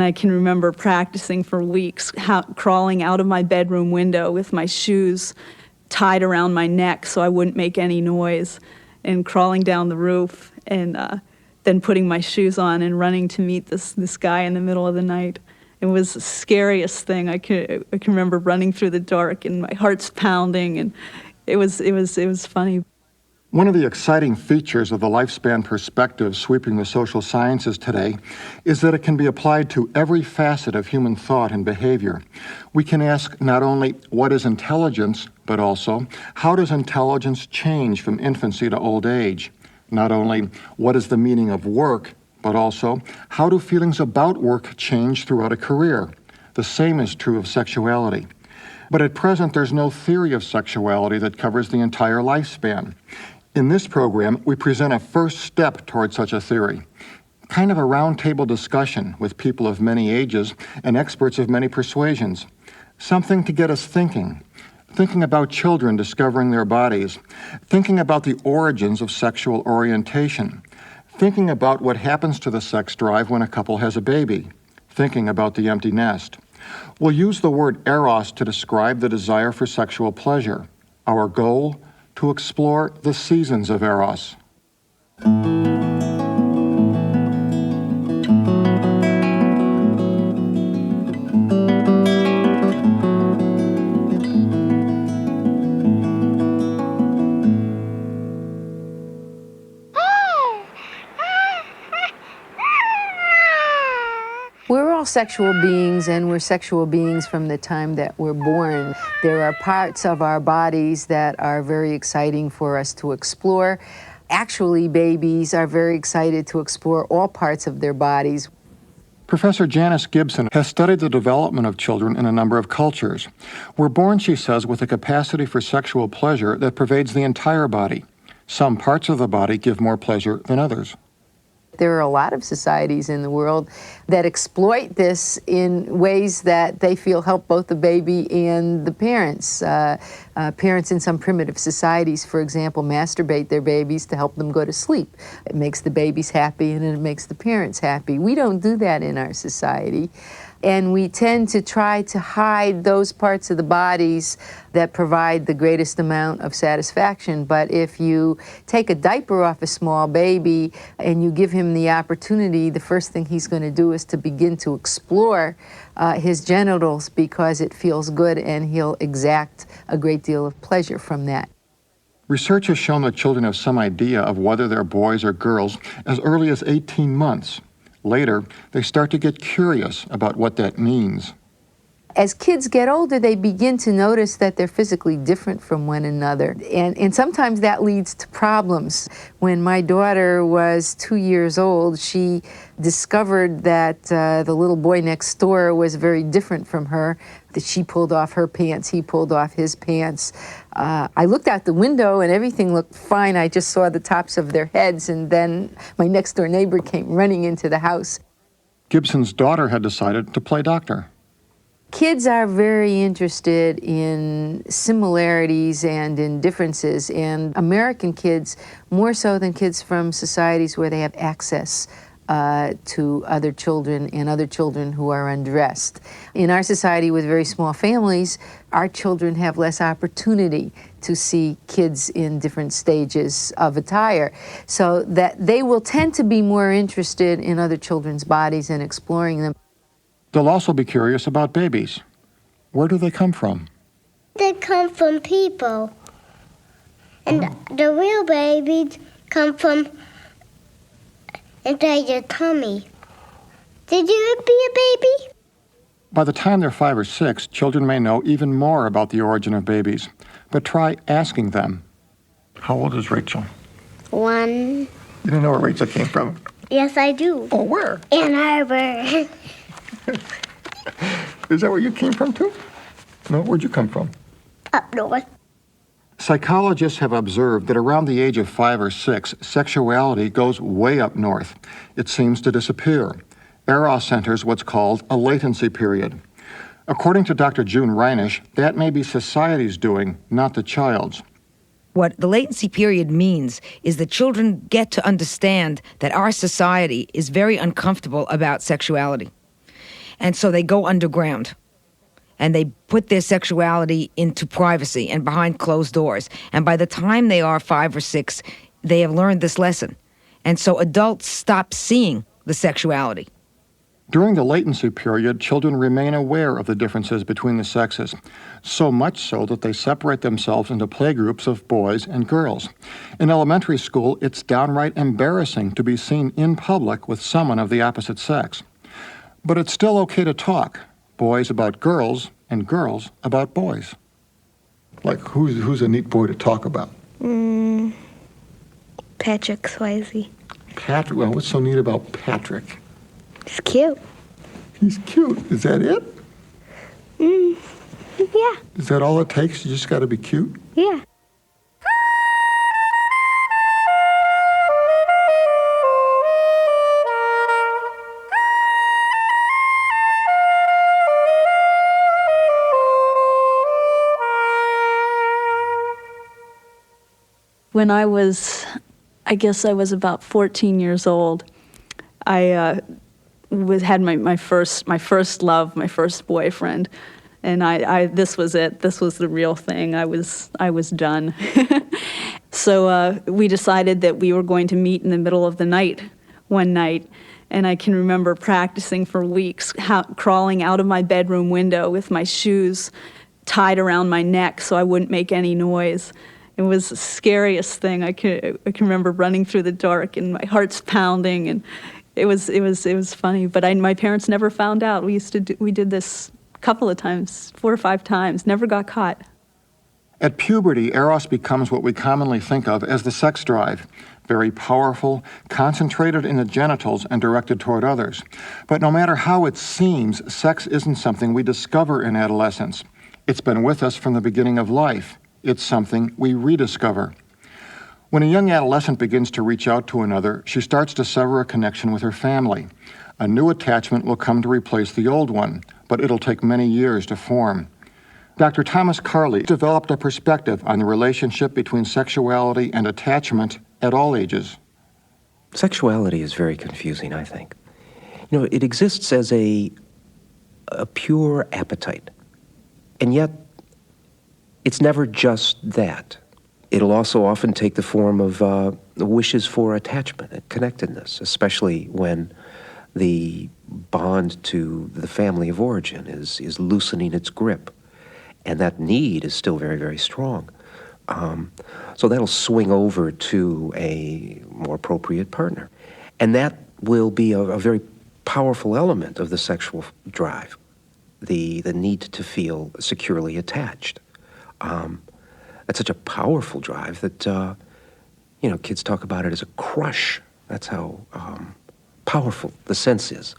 I can remember practicing for weeks, crawling out of my bedroom window with my shoes tied around my neck so I wouldn't make any noise, and crawling down the roof, and then putting my shoes on and running to meet this guy in the middle of the night. It was the scariest thing. I can remember running through the dark and my heart's pounding, and it was funny. One of the exciting features of the lifespan perspective sweeping the social sciences today is that it can be applied to every facet of human thought and behavior. We can ask not only what is intelligence, but also how does intelligence change from infancy to old age? Not only what is the meaning of work, but also how do feelings about work change throughout a career? The same is true of sexuality. But at present, there's no theory of sexuality that covers the entire lifespan. In this program, we present a first step toward such a theory, kind of a roundtable discussion with people of many ages and experts of many persuasions. Something to get us thinking about children discovering their bodies, thinking about the origins of sexual orientation, thinking about what happens to the sex drive when a couple has a baby, thinking about the empty nest. We'll use the word eros to describe the desire for sexual pleasure. Our goal, to explore the seasons of Eros. We're all sexual beings, and we're sexual beings from the time that we're born. There are parts of our bodies that are very exciting for us to explore. Actually, babies are very excited to explore all parts of their bodies. Professor Janice Gibson has studied the development of children in a number of cultures. We're born, she says, with a capacity for sexual pleasure that pervades the entire body. Some parts of the body give more pleasure than others. There are a lot of societies in the world that exploit this in ways that they feel help both the baby and the parents. Parents in some primitive societies, for example, masturbate their babies to help them go to sleep. It makes the babies happy and it makes the parents happy. We don't do that in our society. And we tend to try to hide those parts of the bodies that provide the greatest amount of satisfaction. But if you take a diaper off a small baby and you give him the opportunity, the first thing he's going to do is to begin to explore his genitals because it feels good, and he'll exact a great deal of pleasure from that. Research has shown that children have some idea of whether they're boys or girls as early as 18 months. Later, they start to get curious about what that means. As kids get older, they begin to notice that they're physically different from one another. And sometimes that leads to problems. When my daughter was 2 years old, she discovered that the little boy next door was very different from her, that she pulled off her pants, he pulled off his pants. I looked out the window and everything looked fine. I just saw the tops of their heads, and then my next door neighbor came running into the house. Gibson's daughter had decided to play doctor. Kids are very interested in similarities and in differences, and American kids, more so than kids from societies where they have access to other children and other children who are undressed. In our society with very small families, our children have less opportunity to see kids in different stages of attire, so that they will tend to be more interested in other children's bodies and exploring them. They'll also be curious about babies. Where do they come from? They come from people. And the real babies come from inside your tummy. Did you ever be a baby? By the time they're 5 or 6, children may know even more about the origin of babies. But try asking them. How old is Rachel? 1. You didn't know where Rachel came from? Yes, I do. Oh, where? Ann Arbor. Is that where you came from, too? No, where'd you come from? Up north. Psychologists have observed that around the age of 5 or 6, sexuality goes way up north. It seems to disappear. Eros enters what's called a latency period. According to Dr. June Reinisch, that may be society's doing, not the child's. What the latency period means is that children get to understand that our society is very uncomfortable about sexuality. And so they go underground. And they put their sexuality into privacy and behind closed doors. And by the time they are 5 or 6, they have learned this lesson. And so adults stop seeing the sexuality. During the latency period, children remain aware of the differences between the sexes, so much so that they separate themselves into playgroups of boys and girls. In elementary school, it's downright embarrassing to be seen in public with someone of the opposite sex. But it's still okay to talk, boys about girls and girls about boys. Like, who's a neat boy to talk about? Patrick Swayze. Patrick, well, what's so neat about Patrick? He's cute. He's cute. Is that it? Yeah. Is that all it takes? You just got to be cute? Yeah. When I guess I was about 14 years old, I had my first love, my first boyfriend, and this was it. This was the real thing. I was done. So we decided that we were going to meet in the middle of the night one night, and I can remember practicing for weeks, crawling out of my bedroom window with my shoes tied around my neck so I wouldn't make any noise. It was the scariest thing. I can remember running through the dark and my heart's pounding, and it was funny. But my parents never found out. We did this a couple of times, 4 or 5 times. Never got caught. At puberty, Eros becomes what we commonly think of as the sex drive. Very powerful, concentrated in the genitals and directed toward others. But no matter how it seems, sex isn't something we discover in adolescence. It's been with us from the beginning of life. It's something we rediscover. When a young adolescent begins to reach out to another, she starts to sever a connection with her family. A new attachment will come to replace the old one, but it'll take many years to form. Dr. Thomas Carley developed a perspective on the relationship between sexuality and attachment at all ages. Sexuality is very confusing, I think. You know, it exists as a pure appetite, and yet it's never just that. It'll also often take the form of wishes for attachment and connectedness, especially when the bond to the family of origin is loosening its grip. And that need is still very, very strong. So that'll swing over to a more appropriate partner. And that will be a very powerful element of the sexual drive, the need to feel securely attached. That's such a powerful drive that, kids talk about it as a crush. That's how powerful the sense is.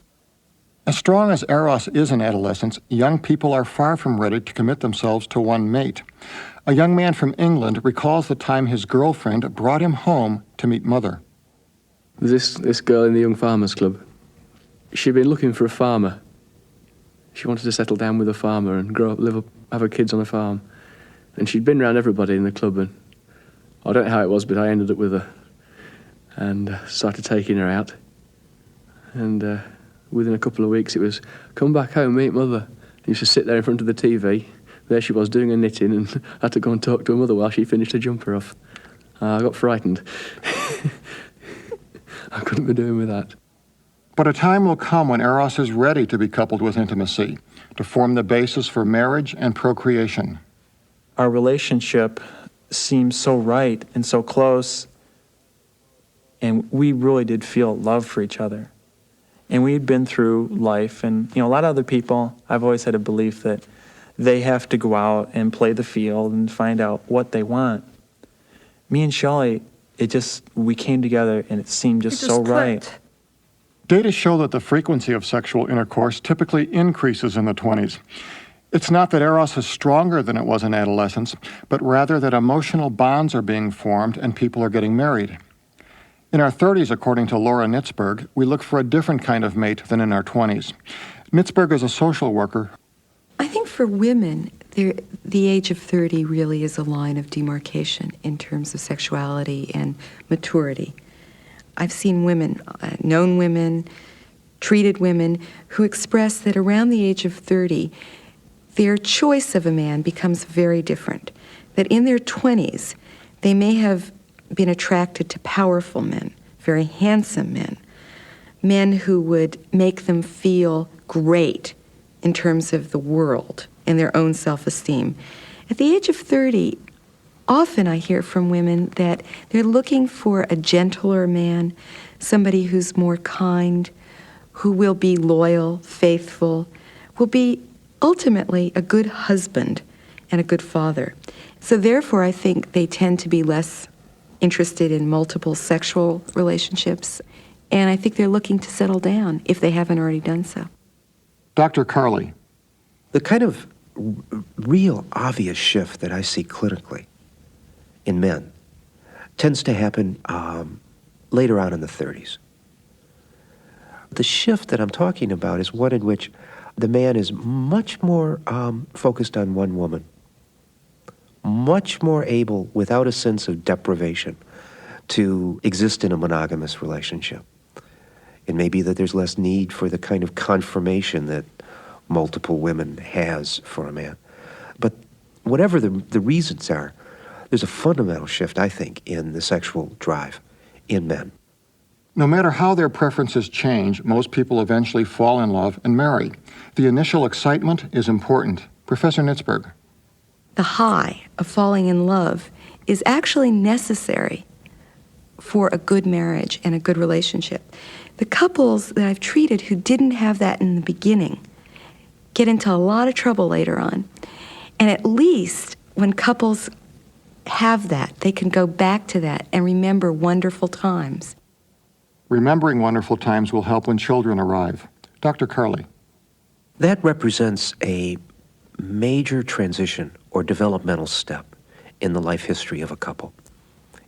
As strong as Eros is in adolescence, young people are far from ready to commit themselves to one mate. A young man from England recalls the time his girlfriend brought him home to meet mother. This girl in the Young Farmers Club, she'd been looking for a farmer. She wanted to settle down with a farmer and grow up, live up, have her kids on a farm. And she'd been around everybody in the club, and I don't know how it was, but I ended up with her and started taking her out. And within a couple of weeks it was, come back home, meet mother. And used to sit there in front of the TV. There she was doing her knitting, and I had to go and talk to her mother while she finished her jumper off. I got frightened. I couldn't be doing with that. But a time will come when Eros is ready to be coupled with intimacy, to form the basis for marriage and procreation. Our relationship seemed so right and so close, and we really did feel love for each other. And we had been through life, and a lot of other people, I've always had a belief that they have to go out and play the field and find out what they want. Me and Shelley, we came together and it seemed just so right. Data show that the frequency of sexual intercourse typically increases in the 20s. It's not that Eros is stronger than it was in adolescence, but rather that emotional bonds are being formed and people are getting married. In our 30s, according to Laura Nitzberg, we look for a different kind of mate than in our 20s. Nitzberg is a social worker. I think for women, the age of 30 really is a line of demarcation in terms of sexuality and maturity. I've seen women, known women, treated women who express that around the age of 30, their choice of a man becomes very different. That in their 20s, they may have been attracted to powerful men, very handsome men, men who would make them feel great in terms of the world and their own self-esteem. At the age of 30, often I hear from women that they're looking for a gentler man, somebody who's more kind, who will be loyal, faithful, will be ultimately a good husband and a good father. So therefore, I think they tend to be less interested in multiple sexual relationships, and I think they're looking to settle down if they haven't already done so. Dr. Carley. The kind of real obvious shift that I see clinically in men tends to happen later on in the 30s. The shift that I'm talking about is one in which the man is much more focused on one woman, much more able, without a sense of deprivation, to exist in a monogamous relationship. It may be that there's less need for the kind of confirmation that multiple women has for a man. But whatever the reasons are, there's a fundamental shift, I think, in the sexual drive in men. No matter how their preferences change, most people eventually fall in love and marry. The initial excitement is important. Professor Nitzberg. The high of falling in love is actually necessary for a good marriage and a good relationship. The couples that I've treated who didn't have that in the beginning get into a lot of trouble later on. And at least when couples have that, they can go back to that and remember wonderful times. Remembering wonderful times will help when children arrive. Dr. Carley. That represents a major transition or developmental step in the life history of a couple.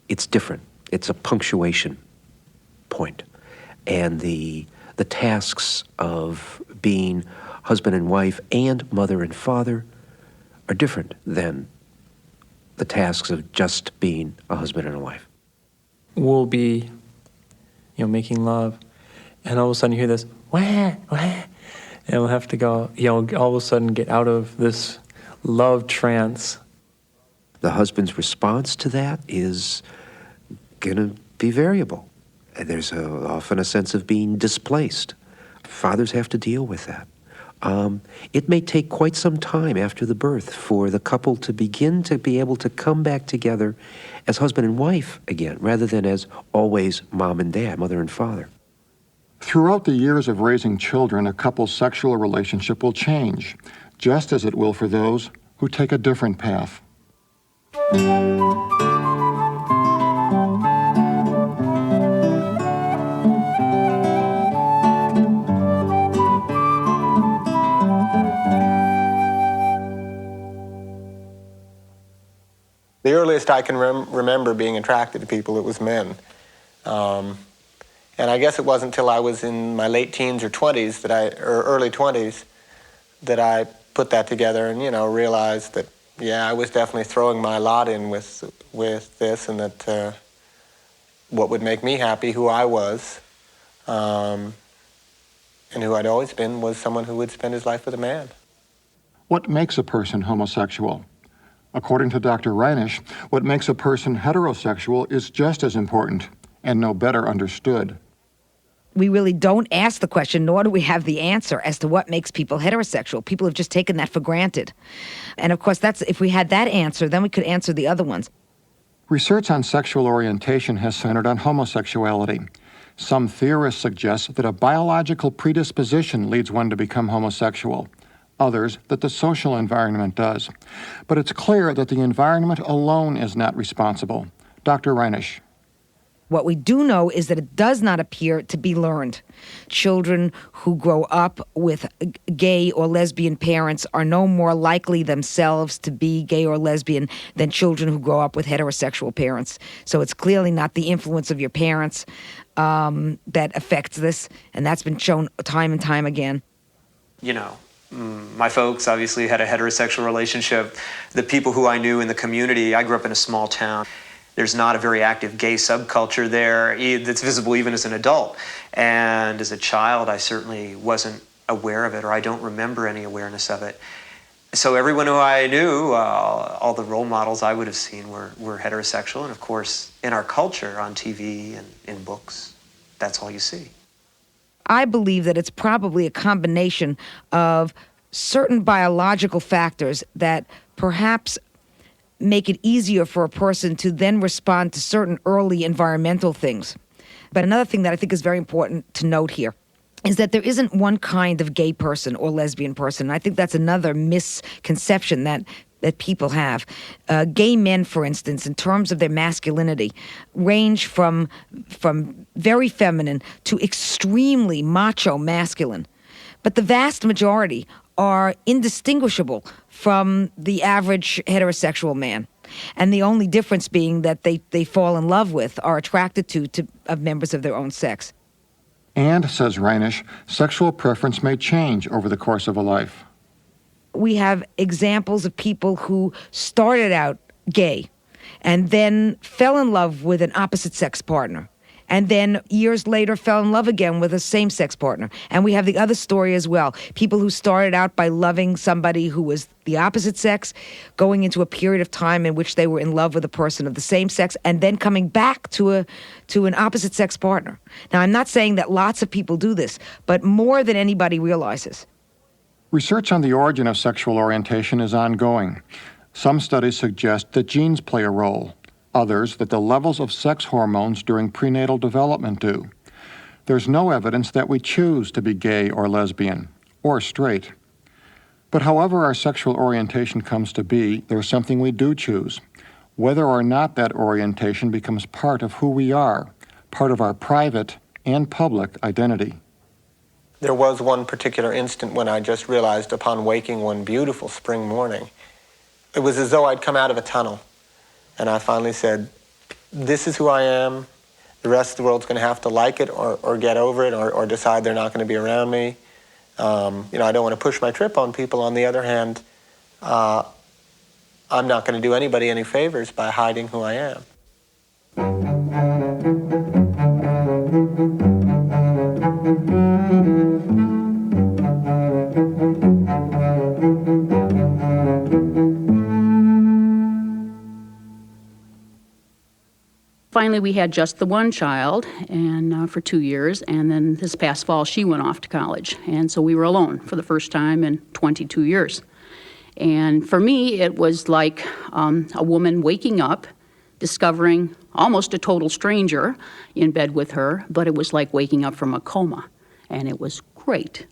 It's different. It's a punctuation point. And the tasks of being husband and wife and mother and father are different than the tasks of just being a husband and a wife. We'll be, making love, and all of a sudden you hear this, wah, wah, and we'll have to go, all of a sudden get out of this love trance. The husband's response to that is going to be variable. And there's often a sense of being displaced. Fathers have to deal with that. It may take quite some time after the birth for the couple to begin to be able to come back together as husband and wife again, rather than as always mom and dad, mother and father. Throughout the years of raising children, a couple's sexual relationship will change, just as it will for those who take a different path. The earliest I can remember being attracted to people, it was men. And I guess it wasn't until I was in my late teens or 20s or early 20s that I put that together and, realized that, I was definitely throwing my lot in with this, and that what would make me happy, who I was, and who I'd always been, was someone who would spend his life with a man. What makes a person homosexual? According to Dr. Reinisch, what makes a person heterosexual is just as important and no better understood. We really don't ask the question, nor do we have the answer as to what makes people heterosexual. People have just taken that for granted. And of course, if we had that answer, then we could answer the other ones. Research on sexual orientation has centered on homosexuality. Some theorists suggest that a biological predisposition leads one to become homosexual. Others that the social environment does. But it's clear that the environment alone is not responsible. Dr. Reinisch. What we do know is that it does not appear to be learned. Children who grow up with gay or lesbian parents are no more likely themselves to be gay or lesbian than children who grow up with heterosexual parents. So it's clearly not the influence of your parents that affects this, and that's been shown time and time again. My folks obviously had a heterosexual relationship. The people who I knew in the community, I grew up in a small town. There's not a very active gay subculture there that's visible even as an adult. And as a child, I certainly wasn't aware of it, or I don't remember any awareness of it. So everyone who I knew, all the role models I would have seen were heterosexual. And of course, in our culture, on TV and in books, that's all you see. I believe that it's probably a combination of certain biological factors that perhaps make it easier for a person to then respond to certain early environmental things. But another thing that I think is very important to note here is that there isn't one kind of gay person or lesbian person. And I think that's another misconception that people have. Gay men, for instance, in terms of their masculinity, range from very feminine to extremely macho masculine. But the vast majority are indistinguishable from the average heterosexual man. And the only difference being that they fall in love with, are attracted to members of their own sex. And, says Reinisch, sexual preference may change over the course of a life. We have examples of people who started out gay and then fell in love with an opposite-sex partner, and then years later fell in love again with a same-sex partner. And we have the other story as well. People who started out by loving somebody who was the opposite sex, going into a period of time in which they were in love with a person of the same sex, and then coming back to an opposite-sex partner. Now, I'm not saying that lots of people do this, but more than anybody realizes. Research on the origin of sexual orientation is ongoing. Some studies suggest that genes play a role, others that the levels of sex hormones during prenatal development do. There's no evidence that we choose to be gay or lesbian, or straight. But however our sexual orientation comes to be, there's something we do choose, whether or not that orientation becomes part of who we are, part of our private and public identity. There was one particular instant when I just realized upon waking one beautiful spring morning, it was as though I'd come out of a tunnel. And I finally said, this is who I am. The rest of the world's going to have to like it or get over it or decide they're not going to be around me. I don't want to push my trip on people. On the other hand, I'm not going to do anybody any favors by hiding who I am. Finally, we had just the one child, and for 2 years, and then this past fall, she went off to college. And so we were alone for the first time in 22 years. And for me, it was like a woman waking up, discovering almost a total stranger in bed with her, but it was like waking up from a coma, and it was great.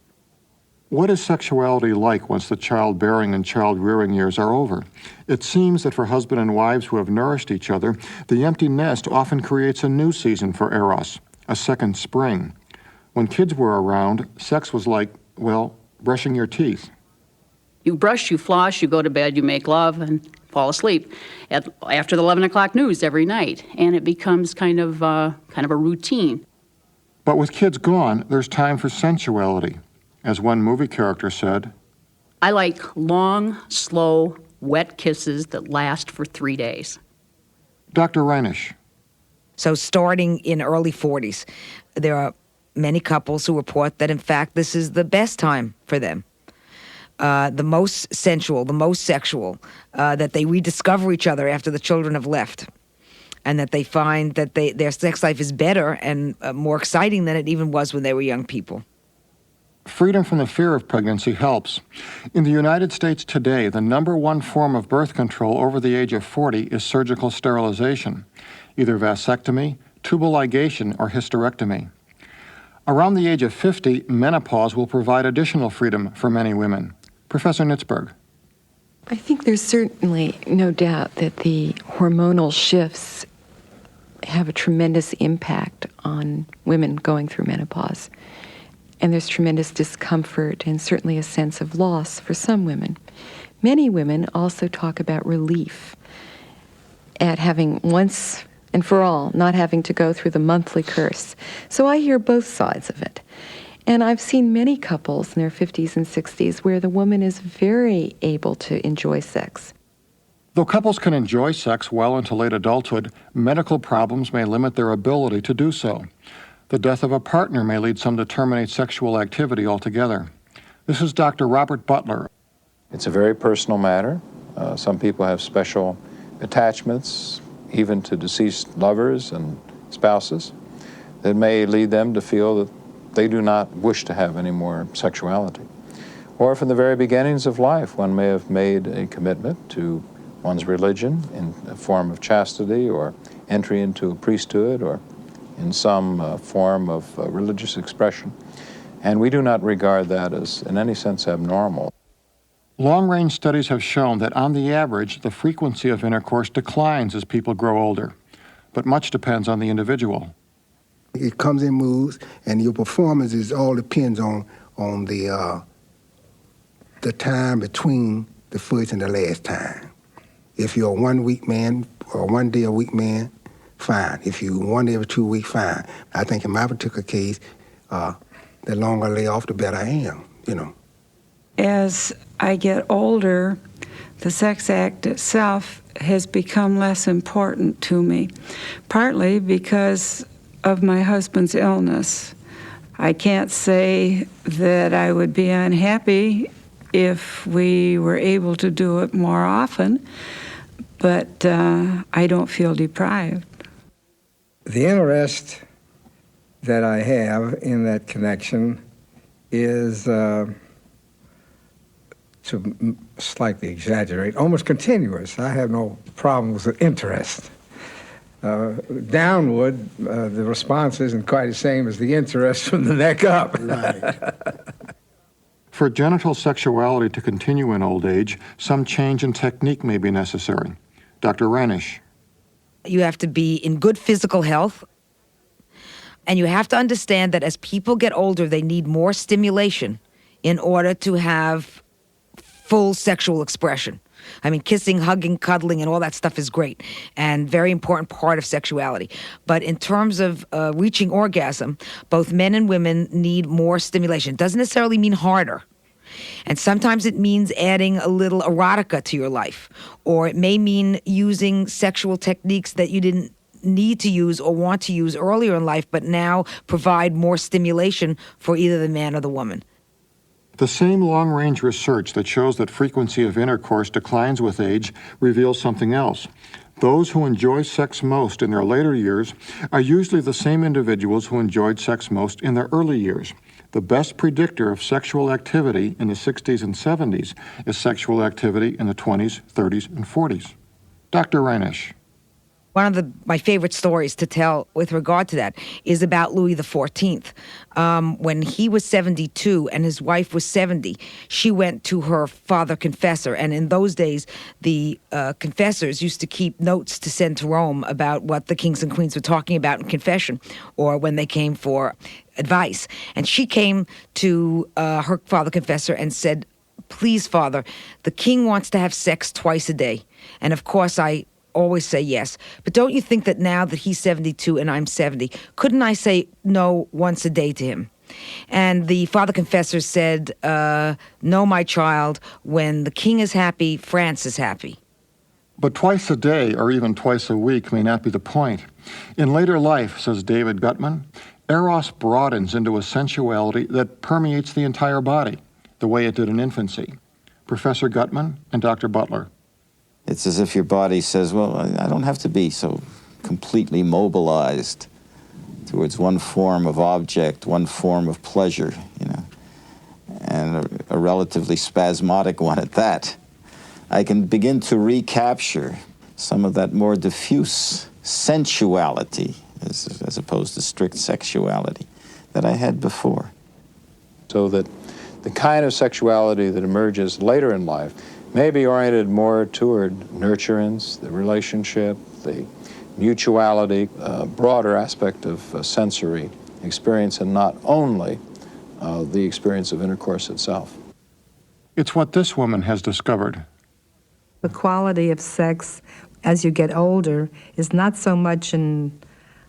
What is sexuality like once the childbearing and child-rearing years are over? It seems that for husband and wives who have nourished each other, the empty nest often creates a new season for Eros, a second spring. When kids were around, sex was like, well, brushing your teeth. You brush, you floss, you go to bed, you make love, and fall asleep after the 11 o'clock news every night, and it becomes kind of a routine. But with kids gone, there's time for sensuality. As one movie character said, I like long, slow, wet kisses that last for 3 days. Dr. Reinisch. So starting in early 40s, there are many couples who report that, in fact, this is the best time for them. The most sensual, the most sexual, that they rediscover each other after the children have left, and that they find that their sex life is better and more exciting than it even was when they were young people. Freedom from the fear of pregnancy helps. In the United States today, the number one form of birth control over the age of 40 is surgical sterilization, either vasectomy, tubal ligation, or hysterectomy. Around the age of 50, menopause will provide additional freedom for many women. Professor Nitzberg. I think there's certainly no doubt that the hormonal shifts have a tremendous impact on women going through menopause. And there's tremendous discomfort and certainly a sense of loss for some women. Many women also talk about relief at having once and for all not having to go through the monthly curse. So I hear both sides of it. And I've seen many couples in their 50s and 60s where the woman is very able to enjoy sex. Though couples can enjoy sex well into late adulthood, medical problems may limit their ability to do so. The death of a partner may lead some to terminate sexual activity altogether. This is Dr. Robert Butler. It's a very personal matter. Some people have special attachments, even to deceased lovers and spouses, that may lead them to feel that they do not wish to have any more sexuality. Or from the very beginnings of life, one may have made a commitment to one's religion in a form of chastity or entry into a priesthood or in some form of religious expression. And we do not regard that as in any sense abnormal. Long-range studies have shown that on the average, the frequency of intercourse declines as people grow older, but much depends on the individual. It comes in moods, and your performance all depends on the time between the first and the last time. If you're a 1 week man or 1 day a week man, fine. If you 1 day every 2 weeks, fine. I think in my particular case, the longer I lay off, the better I am, you know. As I get older, the sex act itself has become less important to me, partly because of my husband's illness. I can't say that I would be unhappy if we were able to do it more often, but I don't feel deprived. The interest that I have in that connection is, to slightly exaggerate, almost continuous. I have no problems with interest. Downward, the response isn't quite the same as the interest from the neck up. Right. For genital sexuality to continue in old age, some change in technique may be necessary. Dr. Ranish. You have to be in good physical health, and you have to understand that as people get older, they need more stimulation in order to have full sexual expression. I mean, kissing, hugging, cuddling, and all that stuff is great and very important part of sexuality. But in terms of reaching orgasm, both men and women need more stimulation. It doesn't necessarily mean harder. And sometimes it means adding a little erotica to your life. Or it may mean using sexual techniques that you didn't need to use or want to use earlier in life, but now provide more stimulation for either the man or the woman. The same long-range research that shows that frequency of intercourse declines with age reveals something else. Those who enjoy sex most in their later years are usually the same individuals who enjoyed sex most in their early years. The best predictor of sexual activity in the 60s and 70s is sexual activity in the 20s, 30s, and 40s. Dr. Ranish. One of my favorite stories to tell with regard to that is about Louis XIV. When he was 72 and his wife was 70, she went to her father confessor. And in those days, the confessors used to keep notes to send to Rome about what the kings and queens were talking about in confession or when they came for advice. And she came to her father confessor and said, "Please, Father, the king wants to have sex twice a day. And of course, I always say yes. But don't you think that now that he's 72 and I'm 70, couldn't I say no once a day to him?" And the father confessor said, "No, my child, when the king is happy, France is happy." But twice a day or even twice a week may not be the point. In later life, says David Gutman, Eros broadens into a sensuality that permeates the entire body, the way it did in infancy. Professor Gutman and Dr. Butler. It's as if your body says, well, I don't have to be so completely mobilized towards one form of object, one form of pleasure, and a relatively spasmodic one at that. I can begin to recapture some of that more diffuse sensuality as opposed to strict sexuality that I had before. So that the kind of sexuality that emerges later in life may be oriented more toward nurturance, the relationship, the mutuality, a broader aspect of sensory experience, and not only the experience of intercourse itself. It's what this woman has discovered. The quality of sex as you get older is not so much in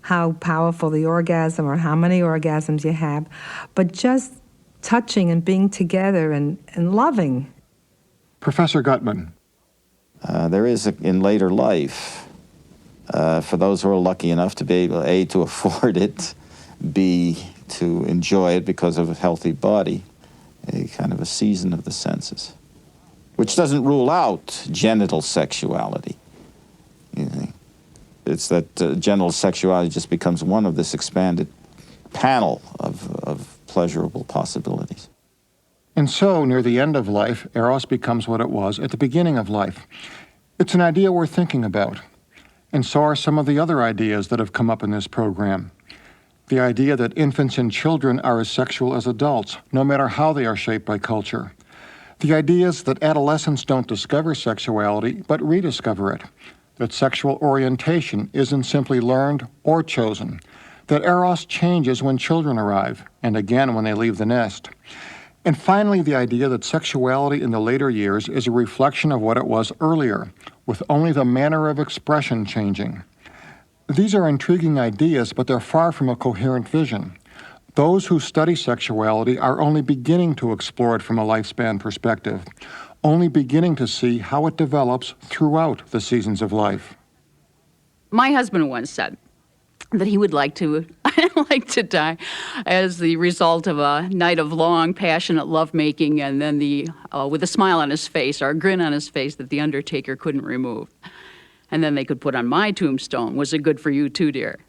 how powerful the orgasm or how many orgasms you have, but just touching and being together and loving. Professor Gutman. There is, in later life, for those who are lucky enough to be able, A, to afford it, B, to enjoy it because of a healthy body, a kind of a season of the senses, which doesn't rule out genital sexuality. You know, it's that genital sexuality just becomes one of this expanded panel of pleasurable possibilities. And so, near the end of life, Eros becomes what it was at the beginning of life. It's an idea worth thinking about. And so are some of the other ideas that have come up in this program. The idea that infants and children are as sexual as adults, no matter how they are shaped by culture. The ideas that adolescents don't discover sexuality, but rediscover it. That sexual orientation isn't simply learned or chosen. That Eros changes when children arrive, and again when they leave the nest. And finally, the idea that sexuality in the later years is a reflection of what it was earlier, with only the manner of expression changing. These are intriguing ideas, but they're far from a coherent vision. Those who study sexuality are only beginning to explore it from a lifespan perspective, only beginning to see how it develops throughout the seasons of life. My husband once said that he would like to die as the result of a night of long, passionate lovemaking, and then with a smile on his face or a grin on his face that the undertaker couldn't remove. And then they could put on my tombstone, "Was it good for you too, dear?"